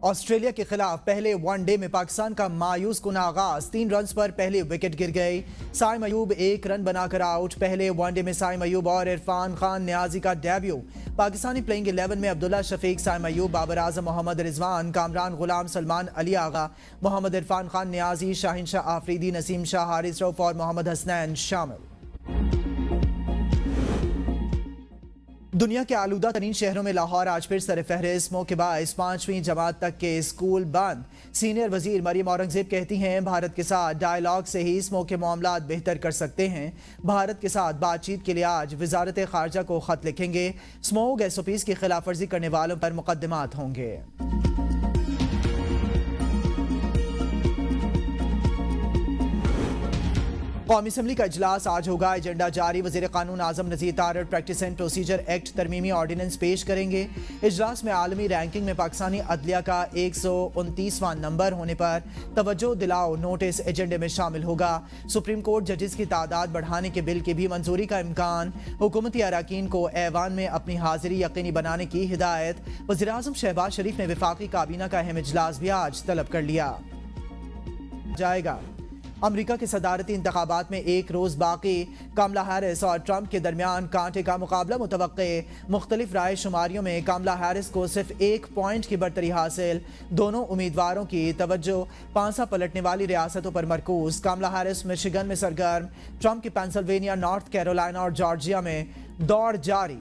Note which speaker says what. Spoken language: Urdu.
Speaker 1: آسٹریلیا کے خلاف پہلے ون ڈے میں پاکستان کا مایوس کن آغاز 3 رنز پر پہلی وکٹ گر گئی. سائم ایوب 1 رن بنا کر آؤٹ. پہلے ون ڈے میں سائم ایوب اور عرفان خان نیازی کا ڈیبیو. پاکستانی پلئنگ 11 میں عبداللہ شفیق، سائم ایوب، بابر اعظم، محمد رضوان، کامران غلام، سلمان علی آغا، محمد عرفان خان نیازی، شاہین شاہ آفریدی، نسیم شاہ، حارث رؤف اور محمد حسنین شامل. دنیا کے آلودہ ترین شہروں میں لاہور آج پھر سر فہرست. موقع باعث 5ویں جماعت تک کے اسکول بند. سینئر وزیر مریم اورنگزیب کہتی ہیں بھارت کے ساتھ ڈائیلاگ سے ہی اس موقع معاملات بہتر کر سکتے ہیں. بھارت کے ساتھ بات چیت کے لیے آج وزارت خارجہ کو خط لکھیں گے. اسموگ SOPs کی خلاف ورزی کرنے والوں پر مقدمات ہوں گے. قومی اسمبلی کا اجلاس آج ہوگا. ایجنڈا جاری. وزیر قانون Azam Nazir Tarar practice and procedure act ترمیمی آرڈیننس پیش کریں گے. اجلاس میں عالمی رینکنگ میں پاکستانی عدلیہ کا 129واں نمبر ہونے پر توجہ دلاؤ نوٹس ایجنڈے میں شامل ہوگا. سپریم کورٹ ججز کی تعداد بڑھانے کے بل کی بھی منظوری کا امکان. حکومتی اراکین کو ایوان میں اپنی حاضری یقینی بنانے کی ہدایت. وزیراعظم شہباز شریف نے وفاقی کابینہ کا اہم اجلاس بھی آج طلب کر لیا جائے گا. امریکہ کے صدارتی انتخابات میں 1 روز باقی. کاملا ہیرس اور ٹرمپ کے درمیان کانٹے کا مقابلہ متوقع. مختلف رائے شماریوں میں کاملا ہیرس کو صرف 1 پوائنٹ کی برتری حاصل. دونوں امیدواروں کی توجہ پانسا پلٹنے والی ریاستوں پر مرکوز. کاملا ہیرس مشیگن میں سرگرم. ٹرمپ کی پینسلوینیا، نارتھ کیرولائنا اور جارجیا میں دوڑ جاری.